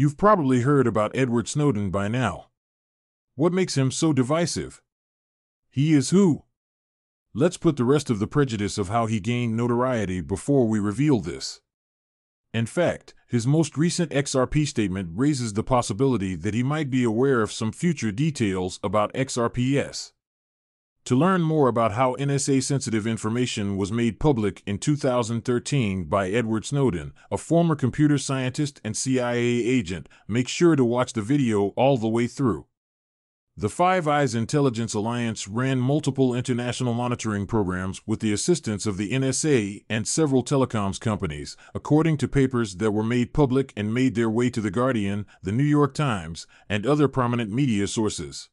You've probably heard about Edward Snowden by now. What makes him so divisive? He is who? Let's put the rest of the prejudice of how he gained notoriety before we reveal this. In fact, his most recent XRP statement raises the possibility that he might be aware of some future details about XRPs. To learn more about how NSA-sensitive information was made public in 2013 by Edward Snowden, a former computer scientist and CIA agent, make sure to watch the video all the way through. The Five Eyes Intelligence Alliance ran multiple international monitoring programs with the assistance of the NSA and several telecoms companies, according to papers that were made public and made their way to The Guardian, The New York Times, and other prominent media sources.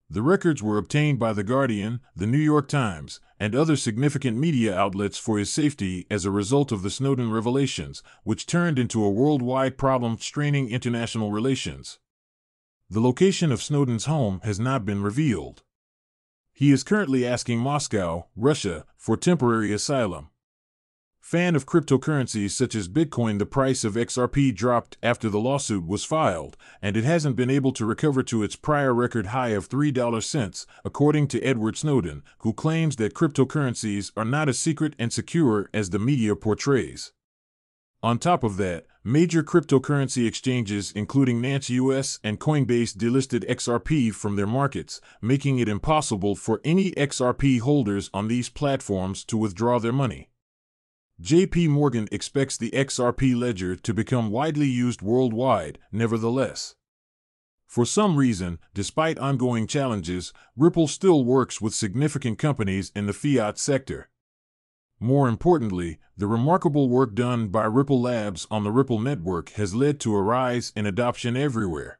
The records were obtained by The Guardian, The New York Times, and other significant media outlets for his safety as a result of the Snowden revelations, which turned into a worldwide problem straining international relations. The location of Snowden's home has not been revealed. He is currently asking Moscow, Russia, for temporary asylum. Fan of cryptocurrencies such as Bitcoin, the price of XRP dropped after the lawsuit was filed, and it hasn't been able to recover to its prior record high of $3, according to Edward Snowden, who claims that cryptocurrencies are not as secret and secure as the media portrays. On top of that, major cryptocurrency exchanges including Nance US and Coinbase delisted XRP from their markets, making it impossible for any XRP holders on these platforms to withdraw their money. J.P. Morgan expects the XRP ledger to become widely used worldwide, nevertheless. For some reason, despite ongoing challenges, Ripple still works with significant companies in the fiat sector. More importantly, the remarkable work done by Ripple Labs on the Ripple network has led to a rise in adoption everywhere.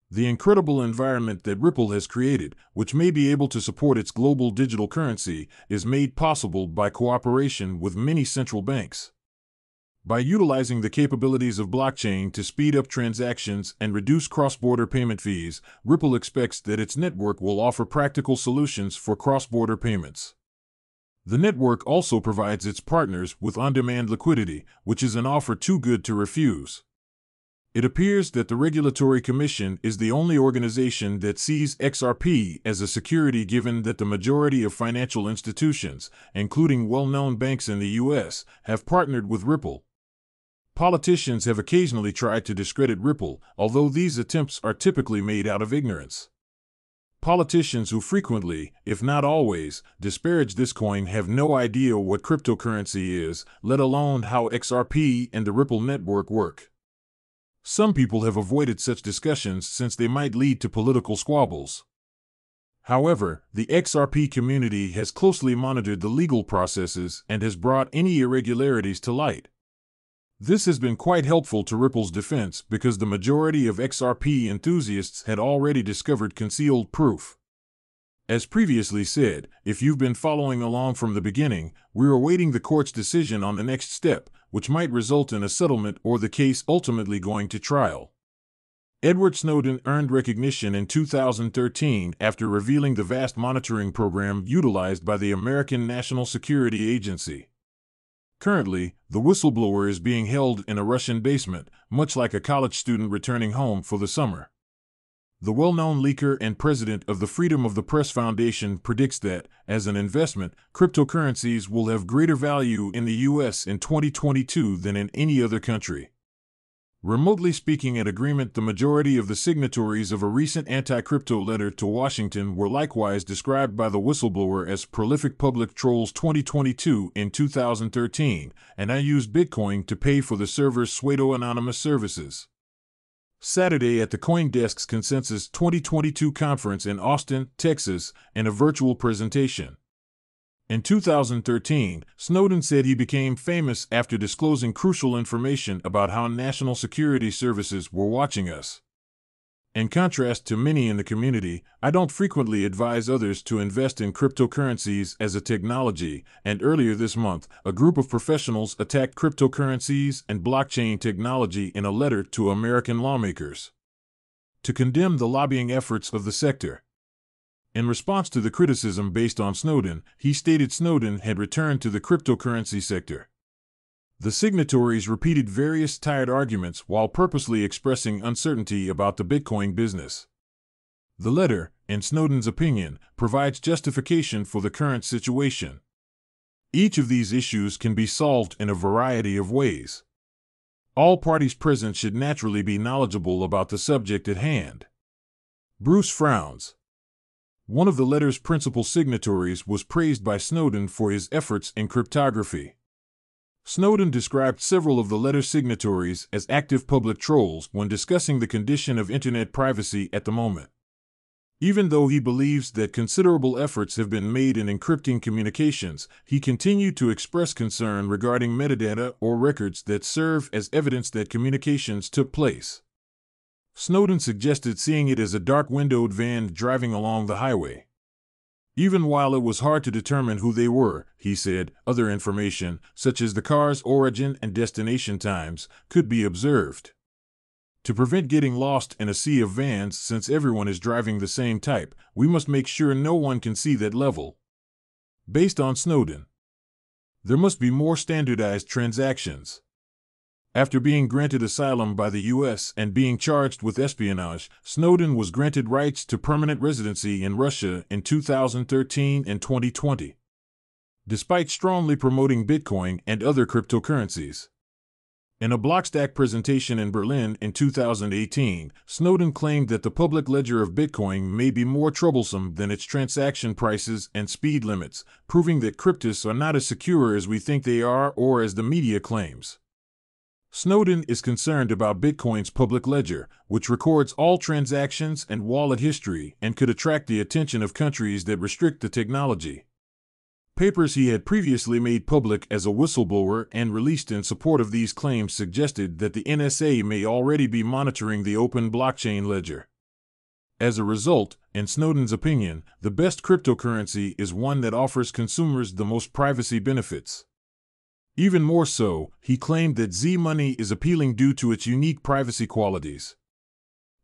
The incredible environment that Ripple has created, which may be able to support its global digital currency, is made possible by cooperation with many central banks. By utilizing the capabilities of blockchain to speed up transactions and reduce cross-border payment fees, Ripple expects that its network will offer practical solutions for cross-border payments. The network also provides its partners with on-demand liquidity, which is an offer too good to refuse. It appears that the Regulatory Commission is the only organization that sees XRP as a security, given that the majority of financial institutions, including well-known banks in the U.S., have partnered with Ripple. Politicians have occasionally tried to discredit Ripple, although these attempts are typically made out of ignorance. Politicians who frequently, if not always, disparage this coin have no idea what cryptocurrency is, let alone how XRP and the Ripple network work. Some people have avoided such discussions since they might lead to political squabbles. However, the XRP community has closely monitored the legal processes and has brought any irregularities to light. This has been quite helpful to Ripple's defense because the majority of XRP enthusiasts had already discovered concealed proof. As previously said, if you've been following along from the beginning, we're awaiting the court's decision on the next step, which might result in a settlement or the case ultimately going to trial. Edward Snowden earned recognition in 2013 after revealing the vast monitoring program utilized by the American National Security Agency. Currently, the whistleblower is being held in a Russian basement, much like a college student returning home for the summer. The well-known leaker and president of the Freedom of the Press Foundation predicts that, as an investment, cryptocurrencies will have greater value in the U.S. in 2022 than in any other country. Remotely speaking, at agreement, the majority of the signatories of a recent anti-crypto letter to Washington were likewise described by the whistleblower as prolific public trolls. 2022 in 2013, and I used Bitcoin to pay for the server's pseudo-anonymous services. Saturday at the CoinDesk's Consensus 2022 conference in Austin, Texas, in a virtual presentation. In 2013, Snowden said he became famous after disclosing crucial information about how national security services were watching us. In contrast to many in the community, I don't frequently advise others to invest in cryptocurrencies as a technology, and earlier this month, a group of professionals attacked cryptocurrencies and blockchain technology in a letter to American lawmakers to condemn the lobbying efforts of the sector. In response to the criticism based on Snowden, he stated Snowden had returned to the cryptocurrency sector. The signatories repeated various tired arguments while purposely expressing uncertainty about the Bitcoin business. The letter, in Snowden's opinion, provides justification for the current situation. Each of these issues can be solved in a variety of ways. All parties present should naturally be knowledgeable about the subject at hand. Bruce frowns. One of the letter's principal signatories was praised by Snowden for his efforts in cryptography. Snowden described several of the letter's signatories as active public trolls when discussing the condition of internet privacy at the moment. Even though he believes that considerable efforts have been made in encrypting communications, he continued to express concern regarding metadata or records that serve as evidence that communications took place. Snowden suggested seeing it as a dark-windowed van driving along the highway. Even while it was hard to determine who they were, he said, other information, such as the car's origin and destination times, could be observed. To prevent getting lost in a sea of vans, since everyone is driving the same type, we must make sure no one can see that level. Based on Snowden, there must be more standardized transactions. After being granted asylum by the U.S. and being charged with espionage, Snowden was granted rights to permanent residency in Russia in 2013 and 2020. Despite strongly promoting Bitcoin and other cryptocurrencies. In a Blockstack presentation in Berlin in 2018, Snowden claimed that the public ledger of Bitcoin may be more troublesome than its transaction prices and speed limits, proving that cryptos are not as secure as we think they are or as the media claims. Snowden is concerned about Bitcoin's public ledger, which records all transactions and wallet history and could attract the attention of countries that restrict the technology. Papers he had previously made public as a whistleblower and released in support of these claims suggested that the NSA may already be monitoring the open blockchain ledger. As a result, in Snowden's opinion, the best cryptocurrency is one that offers consumers the most privacy benefits. Even more so, he claimed that Z-Money is appealing due to its unique privacy qualities.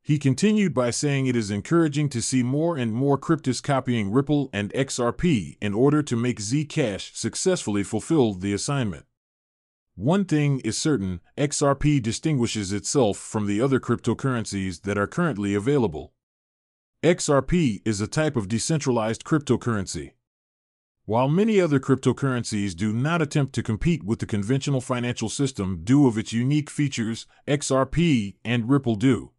He continued by saying it is encouraging to see more and more cryptos copying Ripple and XRP in order to make Zcash successfully fulfill the assignment. One thing is certain, XRP distinguishes itself from the other cryptocurrencies that are currently available. XRP is a type of decentralized cryptocurrency. While many other cryptocurrencies do not attempt to compete with the conventional financial system due to its unique features, XRP and Ripple do.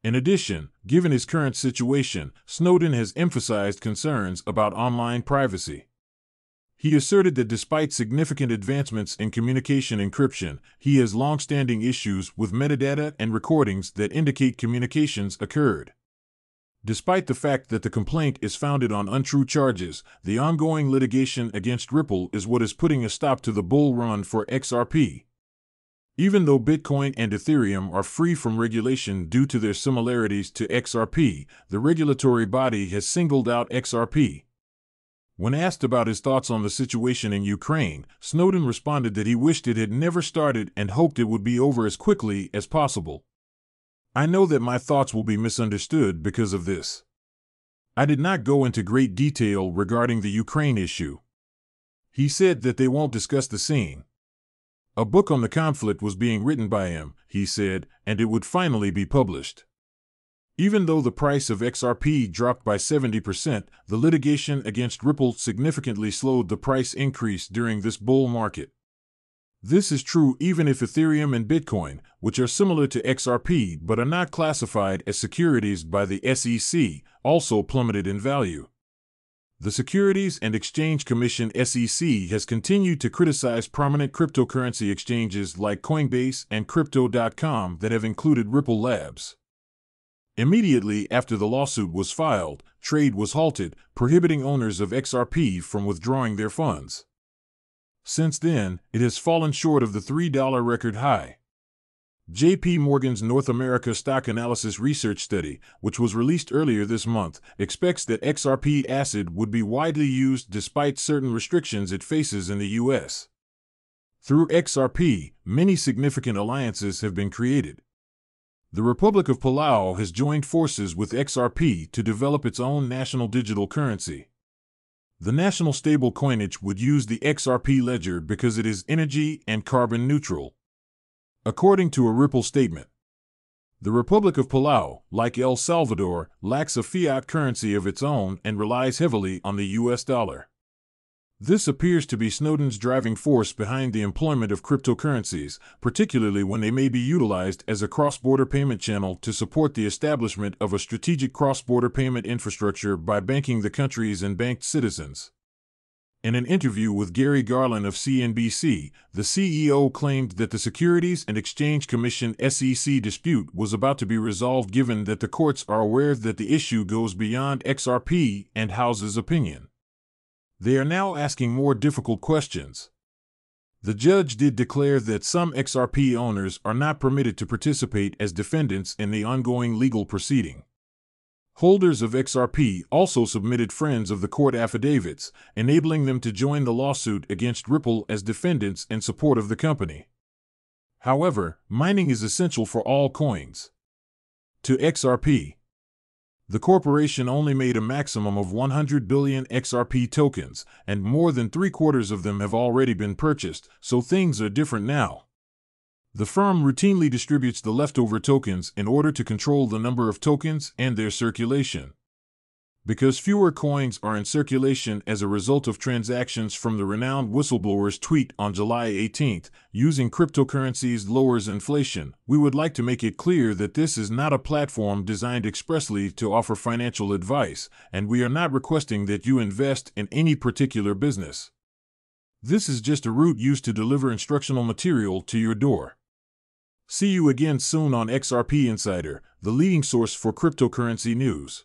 In addition, given his current situation, Snowden has emphasized concerns about online privacy. He asserted that despite significant advancements in communication encryption, he has long-standing issues with metadata and recordings that indicate communications occurred. Despite the fact that the complaint is founded on untrue charges, the ongoing litigation against Ripple is what is putting a stop to the bull run for XRP. Even though Bitcoin and Ethereum are free from regulation due to their similarities to XRP, the regulatory body has singled out XRP. When asked about his thoughts on the situation in Ukraine, Snowden responded that he wished it had never started and hoped it would be over as quickly as possible. I know that my thoughts will be misunderstood because of this. I did not go into great detail regarding the Ukraine issue. He said that they won't discuss the scene. A book on the conflict was being written by him, he said, and it would finally be published. Even though the price of XRP dropped by 70%, the litigation against Ripple significantly slowed the price increase during this bull market. This is true even if Ethereum and Bitcoin, which are similar to XRP but are not classified as securities by the SEC, also plummeted in value. The Securities and Exchange Commission (SEC) has continued to criticize prominent cryptocurrency exchanges like Coinbase and Crypto.com that have included Ripple Labs. Immediately after the lawsuit was filed, trade was halted, prohibiting owners of XRP from withdrawing their funds. Since then, it has fallen short of the $3 record high. J.P. Morgan's North America Stock Analysis Research Study, which was released earlier this month, expects that XRP ACID would be widely used despite certain restrictions it faces in the U.S. Through XRP, many significant alliances have been created. The Republic of Palau has joined forces with XRP to develop its own national digital currency. The national stable coinage would use the XRP ledger because it is energy and carbon neutral. According to a Ripple statement, the Republic of Palau, like El Salvador, lacks a fiat currency of its own and relies heavily on the US dollar. This appears to be Snowden's driving force behind the employment of cryptocurrencies, particularly when they may be utilized as a cross-border payment channel to support the establishment of a strategic cross-border payment infrastructure by banking the countries and banked citizens. In an interview with Gary Garland of CNBC, the CEO claimed that the Securities and Exchange Commission (SEC) dispute was about to be resolved given that the courts are aware that the issue goes beyond XRP and houses opinion. They are now asking more difficult questions. The judge did declare that some XRP owners are not permitted to participate as defendants in the ongoing legal proceeding. Holders of XRP also submitted friends of the court affidavits, enabling them to join the lawsuit against Ripple as defendants in support of the company. However, mining is essential for all coins. To XRP, the corporation only made a maximum of 100 billion XRP tokens, and more than 3/4 of them have already been purchased, so things are different now. The firm routinely distributes the leftover tokens in order to control the number of tokens and their circulation. Because fewer coins are in circulation as a result of transactions from the renowned whistleblower's tweet on July 18, using cryptocurrencies lowers inflation, we would like to make it clear that this is not a platform designed expressly to offer financial advice, and we are not requesting that you invest in any particular business. This is just a route used to deliver instructional material to your door. See you again soon on XRP Insider, the leading source for cryptocurrency news.